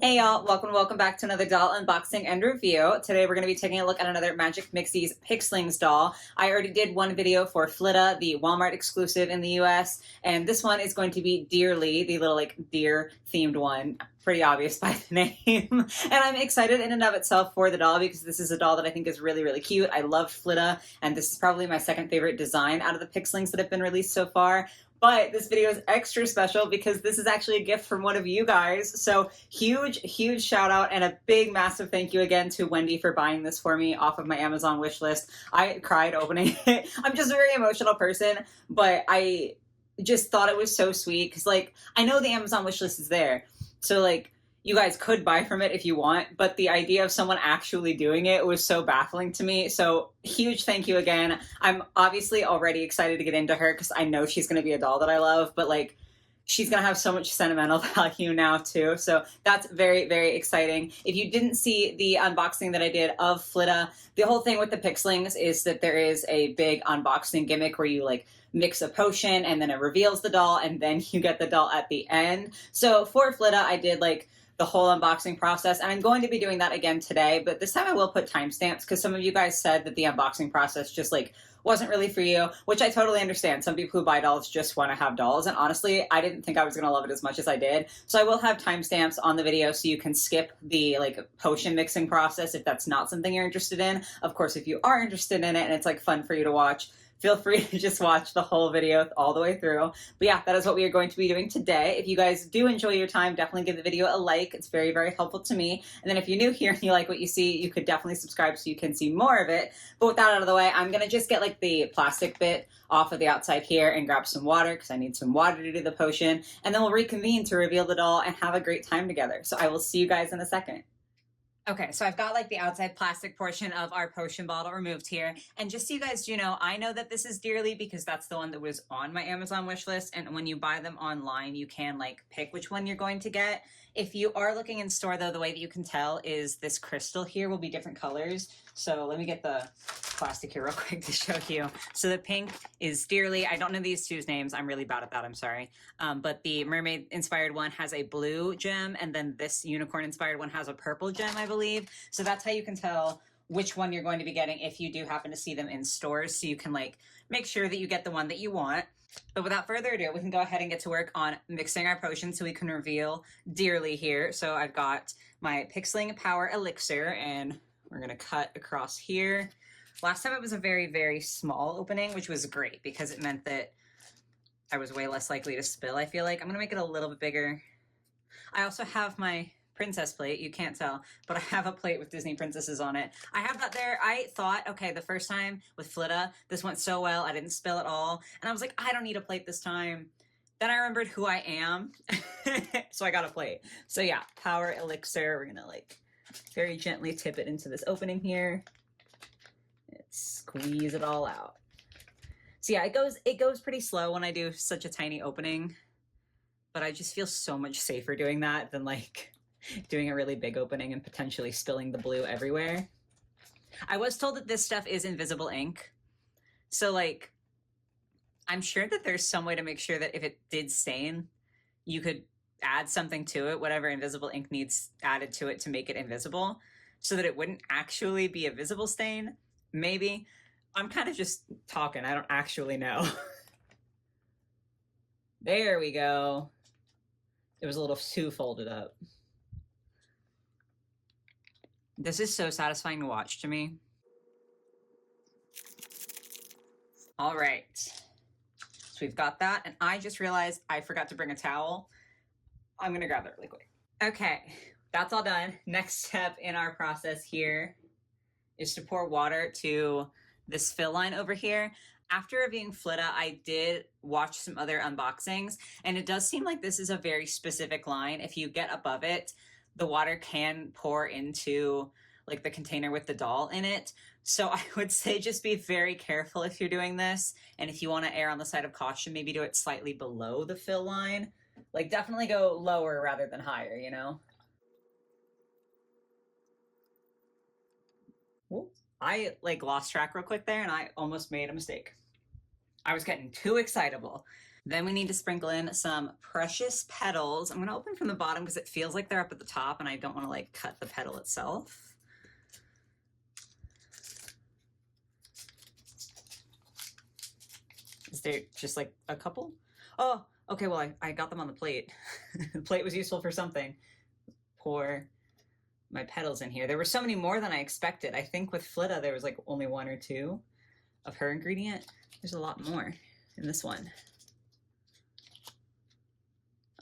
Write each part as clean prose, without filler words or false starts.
Hey y'all, welcome back to another doll unboxing and review. Today we're going to be taking a look at another Magic Mixies Pixlings doll. I already did one video for Flitta, the Walmart exclusive in the US, and this one is going to be Deerlee, the little like deer themed one. Pretty obvious by the name. And I'm excited in and of itself for the doll because this is a doll that I think is really cute. I love Flitta, and this is probably my second favorite design out of the Pixlings that have been released so far. But this video is extra special because this is actually a gift from one of you guys. So huge shout out and a big massive thank you again to Wendy for buying this for me off of my Amazon wish list. I cried opening it. I'm just a very emotional person, but I just thought it was so sweet because like I know the Amazon wish list is there. So like you guys could buy from it if you want, but the idea of someone actually doing it was so baffling to me. So huge thank you again. I'm obviously already excited to get into her because I know she's going to be a doll that I love, but like she's going to have so much sentimental value now too. So that's very exciting. If you didn't see the unboxing that I did of Flitta, the whole thing with the Pixlings is that there is a big unboxing gimmick where you like mix a potion and then it reveals the doll and then you get the doll at the end. So for Flitta, I did like the whole unboxing process, and I'm going to be doing that again today, but this time I will put timestamps because some of you guys said that the unboxing process just like wasn't really for you, which I totally understand. Some people who buy dolls just want to have dolls, and honestly, I didn't think I was going to love it as much as I did. So I will have timestamps on the video so you can skip the like potion mixing process if that's not something you're interested in. Of course, if you are interested in it and it's like fun for you to watch, feel free to just watch the whole video all the way through. But yeah, that is what we are going to be doing today. If you guys do enjoy your time, definitely give the video a like. It's very helpful to me. And then if you're new here and you like what you see, you could definitely subscribe so you can see more of it. But with that out of the way, I'm going to just get like the plastic bit off of the outside here and grab some water because I need some water to do the potion. And then we'll reconvene to reveal the doll and have a great time together. So I will see you guys in a second. Okay, so I've got like the outside plastic portion of our potion bottle removed here. And just so you guys do know, I know that this is Deerlee because that's the one that was on my Amazon wish list. And when you buy them online, you can like pick which one you're going to get. If you are looking in store though, the way that you can tell is this crystal here will be different colors. So let me get the plastic here real quick to show you. So the pink is Deerlee. I don't know these two's names. I'm really bad at that. I'm sorry. But the mermaid inspired one has a blue gem, and then this unicorn inspired one has a purple gem, I believe. So that's how you can tell which one you're going to be getting if you do happen to see them in stores. So you can like make sure that you get the one that you want. But without further ado, we can go ahead and get to work on mixing our potion so we can reveal Deerlee here. So I've got my Pixling Power Elixir, and we're going to cut across here. Last time it was a very small opening, which was great because it meant that I was way less likely to spill, I feel like. I'm going to make it a little bit bigger. I also have my princess plate. You can't tell, but I have a plate with Disney princesses on it. I have that there. I thought, okay, the first time with Flitta, this went so well. I didn't spill at all. And I was like, I don't need a plate this time. Then I remembered who I am. So I got a plate. So yeah, Power Elixir. We're going to like very gently tip it into this opening here. Squeeze it all out. So yeah, it goes pretty slow when I do such a tiny opening, but I just feel so much safer doing that than like doing a really big opening and potentially spilling the blue everywhere. I was told that this stuff is invisible ink. So like, I'm sure that there's some way to make sure that if it did stain, you could add something to it, whatever invisible ink needs added to it to make it invisible, so that it wouldn't actually be a visible stain. Maybe. I'm kind of just talking. I don't actually know. There we go. It was a little too folded up. This is so satisfying to watch to me. All right. So we've got that. And I just realized I forgot to bring a towel. I'm going to grab that really quick. Okay, that's all done. Next step in our process here is to pour water to this fill line over here. After reviewing Flitta, I did watch some other unboxings, and it does seem like this is a very specific line. If you get above it, the water can pour into like the container with the doll in it. So I would say just be very careful if you're doing this. And if you want to err on the side of caution, maybe do it slightly below the fill line. Like definitely go lower rather than higher, you know? Whoops. I like lost track real quick there and I almost made a mistake. I was getting too excitable. Then we need to sprinkle in some precious petals. I'm going to open from the bottom because it feels like they're up at the top and I don't want to like cut the petal itself. Is there just like a couple? Oh, okay, well, I got them on the plate. The plate was useful for something. Pour my petals in here. There were so many more than I expected. I think with Flita, there was like only 1 or 2 of her ingredient. There's a lot more in this one.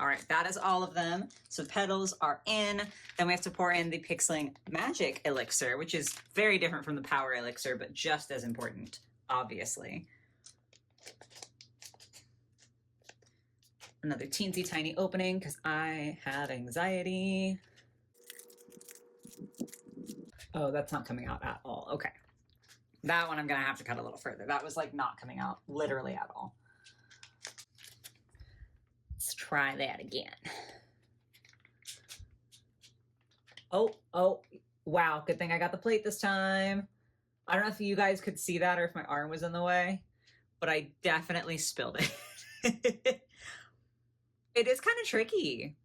All right, that is all of them. So petals are in. Then we have to pour in the Pixling Magic Elixir, which is very different from the Power Elixir, but just as important, obviously. Another teensy tiny opening because I have anxiety. Oh, that's not coming out at all. Okay. That one I'm going to have to cut a little further. That was like not coming out literally at all. Let's try that again. Oh, wow. Good thing I got the plate this time. I don't know if you guys could see that or if my arm was in the way, but I definitely spilled it. It is kind of tricky.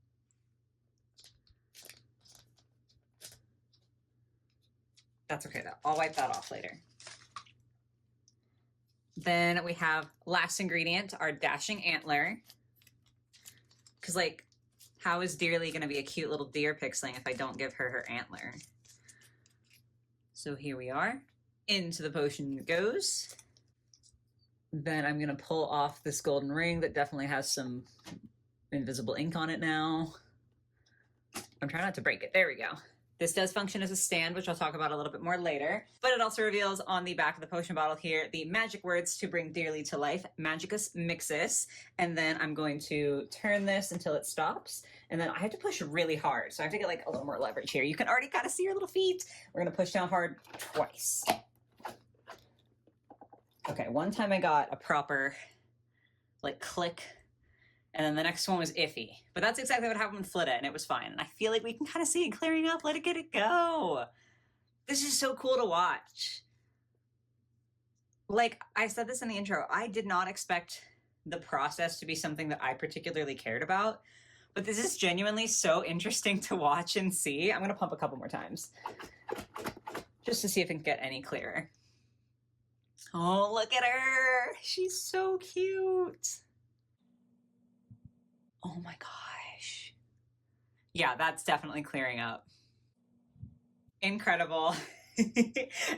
That's okay though. I'll wipe that off later. Then we have last ingredient, our dashing antler. Because like, how is Deerlee going to be a cute little deer pixling if I don't give her her antler? So here we are. Into the potion it goes. Then I'm going to pull off this golden ring that definitely has some invisible ink on it now. I'm trying not to break it. There we go. This does function as a stand, which I'll talk about a little bit more later, but it also reveals on the back of the potion bottle here the magic words to bring Deerlee to life, Magic Mixies, and then I'm going to turn this until it stops, and then I have to push really hard, so I have to get like a little more leverage here. You can already kind of see her little feet. We're going to push down hard twice. Okay, one time I got a proper like click, and then the next one was iffy. But that's exactly what happened with Flita, and it was fine. And I feel like we can kind of see it clearing up. Let it get it go. This is so cool to watch. Like I said this in the intro, I did not expect the process to be something that I particularly cared about. But this is genuinely so interesting to watch and see. I'm going to pump a couple more times just to see if it can get any clearer. Oh, look at her. She's so cute. Oh my gosh. Yeah, that's definitely clearing up. Incredible.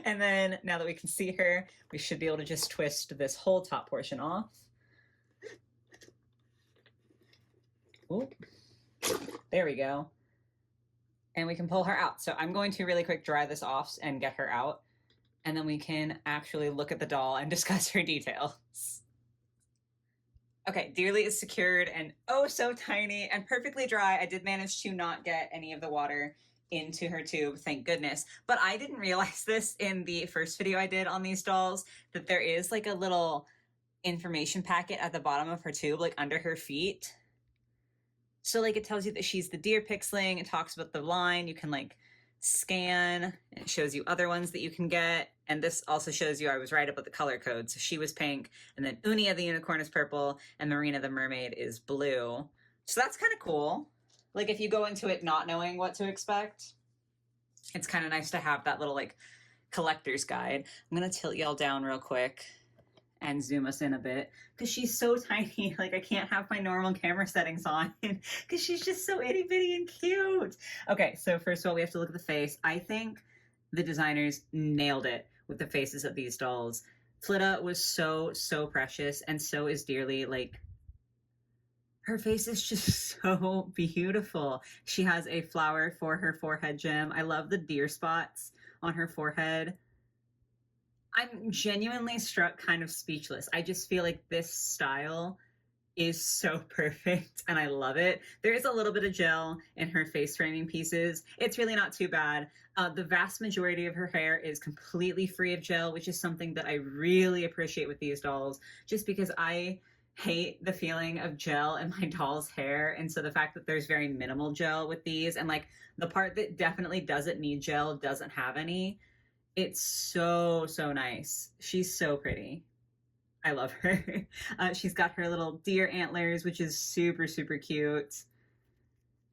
And then now that we can see her, we should be able to just twist this whole top portion off. Oop. There we go. And we can pull her out. So I'm going to really quick dry this off and get her out. And then we can actually look at the doll and discuss her details. Okay, Deerlee is secured and oh so tiny and perfectly dry. I did manage to not get any of the water into her tube, thank goodness. But I didn't realize this in the first video I did on these dolls, that there is like a little information packet at the bottom of her tube, like under her feet. So like it tells you that she's the deer pixling. It talks about the line. You can like scan. It shows you other ones that you can get. And this also shows you I was right about the color code. So she was pink, and then Unia the unicorn is purple, and Marina the mermaid is blue. So that's kind of cool. Like if you go into it not knowing what to expect, it's kind of nice to have that little like collector's guide. I'm going to tilt y'all down real quick and zoom us in a bit because she's so tiny. Like I can't have my normal camera settings on because she's just so itty bitty and cute. Okay, so first of all, we have to look at the face. I think the designers nailed it with the faces of these dolls. Flita was so precious, and so is Deerlee. Like her face is just so beautiful. She has a flower for her forehead gem. I love the deer spots on her forehead. I'm genuinely struck, kind of speechless. I just feel like this style is so perfect and I love it. There is a little bit of gel in her face framing pieces. It's really not too bad. The vast majority of her hair is completely free of gel, which is something that I really appreciate with these dolls, just because I hate the feeling of gel in my doll's hair. And so the fact that there's very minimal gel with these, and like the part that definitely doesn't need gel doesn't have any, it's so nice. She's so pretty. I love her. She's got her little deer antlers, which is super, super cute.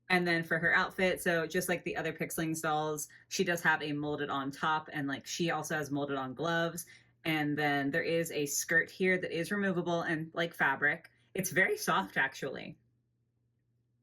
And then for her outfit, so just like the other Pixlings dolls, she does have a molded on top, and like she also has molded on gloves. And then there is a skirt here that is removable and like fabric. It's very soft, actually.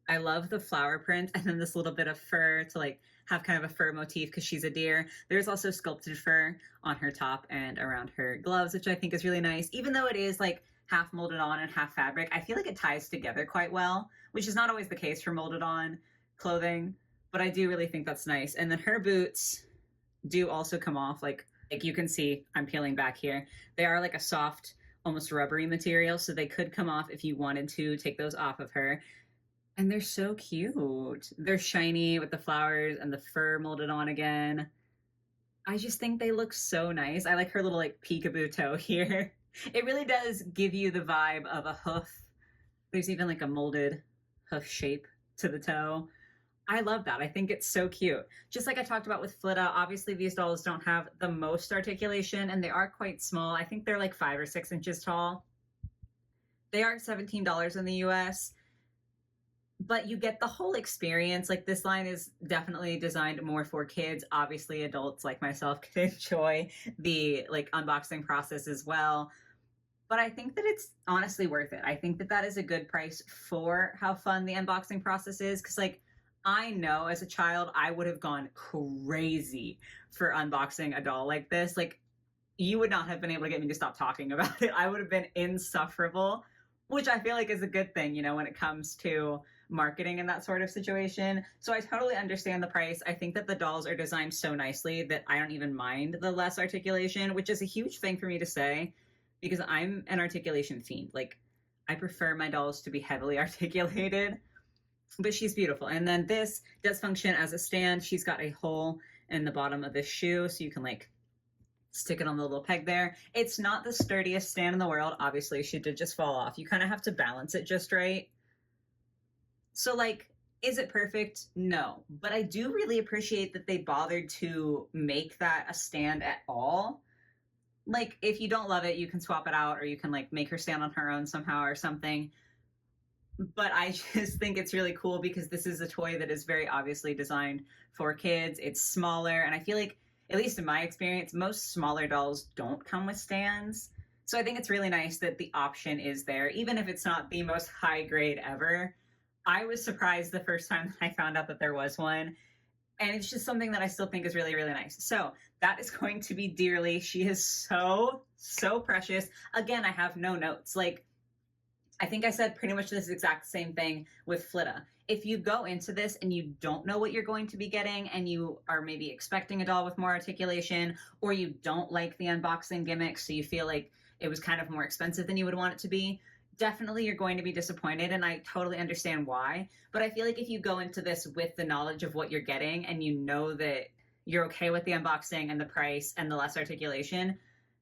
I love the flower print and then this little bit of fur to like have kind of a fur motif because she's a deer. There's also sculpted fur on her top and around her gloves, which I think is really nice. Even though it is like half molded on and half fabric, I feel like it ties together quite well, which is not always the case for molded on clothing, but I do really think that's nice. And then her boots do also come off like you can see, I'm peeling back here. They are like a soft, almost rubbery material, so they could come off if you wanted to take those off of her. And they're so cute. They're shiny with the flowers and the fur molded on again. I just think they look so nice. I like her little like peekaboo toe here. It really does give you the vibe of a hoof. There's even like a molded hoof shape to the toe. I love that. I think it's so cute. Just like I talked about with Flita, obviously these dolls don't have the most articulation and they are quite small. I think they're like 5 or 6 inches tall. They are $17 in the US. But you get the whole experience. Like this line is definitely designed more for kids. Obviously adults like myself can enjoy the like unboxing process as well. But I think that it's honestly worth it. I think that that is a good price for how fun the unboxing process is. Cause like I know as a child, I would have gone crazy for unboxing a doll like this. Like you would not have been able to get me to stop talking about it. I would have been insufferable, which I feel like is a good thing, you know, when it comes to marketing in that sort of situation. So I totally understand the price. I think that the dolls are designed so nicely that I don't even mind the less articulation, which is a huge thing for me to say because I'm an articulation fiend. Like I prefer my dolls to be heavily articulated, but she's beautiful. And then this does function as a stand. She's got a hole in the bottom of this shoe so you can like stick it on the little peg there. It's not the sturdiest stand in the world. Obviously, she did just fall off. You kind of have to balance it just right. So, like, is it perfect? No. But I do really appreciate that they bothered to make that a stand at all. Like, if you don't love it, you can swap it out or you can, like, make her stand on her own somehow or something. But I just think it's really cool because this is a toy that is very obviously designed for kids. It's smaller, and I feel like at least in my experience, most smaller dolls don't come with stands. So I think it's really nice that the option is there, even if it's not the most high grade ever. I was surprised the first time that I found out that there was one. And it's just something that I still think is really, really nice. So that is going to be Deerlee. She is so, so precious. Again, I have no notes. Like, I think I said pretty much this exact same thing with Flita. If you go into this and you don't know what you're going to be getting and you are maybe expecting a doll with more articulation or you don't like the unboxing gimmick so you feel like it was kind of more expensive than you would want it to be, definitely you're going to be disappointed and I totally understand why. But I feel like if you go into this with the knowledge of what you're getting and you know that you're okay with the unboxing and the price and the less articulation,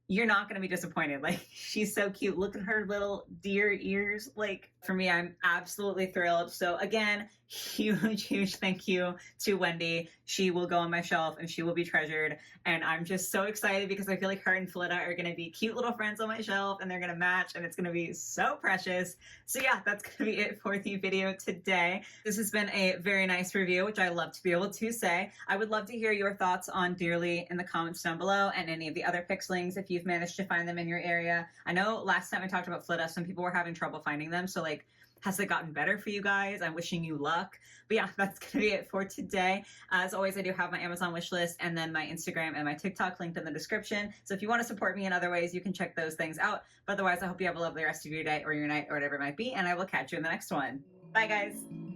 you're not going to be disappointed. Like, she's so cute. Look at her little deer ears. Like, for me, I'm absolutely thrilled. So again, huge, huge thank you to Wendy. She will go on my shelf and she will be treasured. And I'm just so excited because I feel like her and Flita are going to be cute little friends on my shelf and they're going to match and it's going to be so precious. So yeah, that's going to be it for the video today. This has been a very nice review, which I love to be able to say. I would love to hear your thoughts on Deerlee in the comments down below and any of the other Pixlings if you've managed to find them in your area. I know last time I talked about Flita, some people were having trouble finding them. So like, has it gotten better for you guys? I'm wishing you luck. But yeah, that's going to be it for today. As always, I do have my Amazon wish list and then my Instagram and my TikTok linked in the description. So if you want to support me in other ways, you can check those things out. But otherwise, I hope you have a lovely rest of your day or your night or whatever it might be. And I will catch you in the next one. Bye, guys.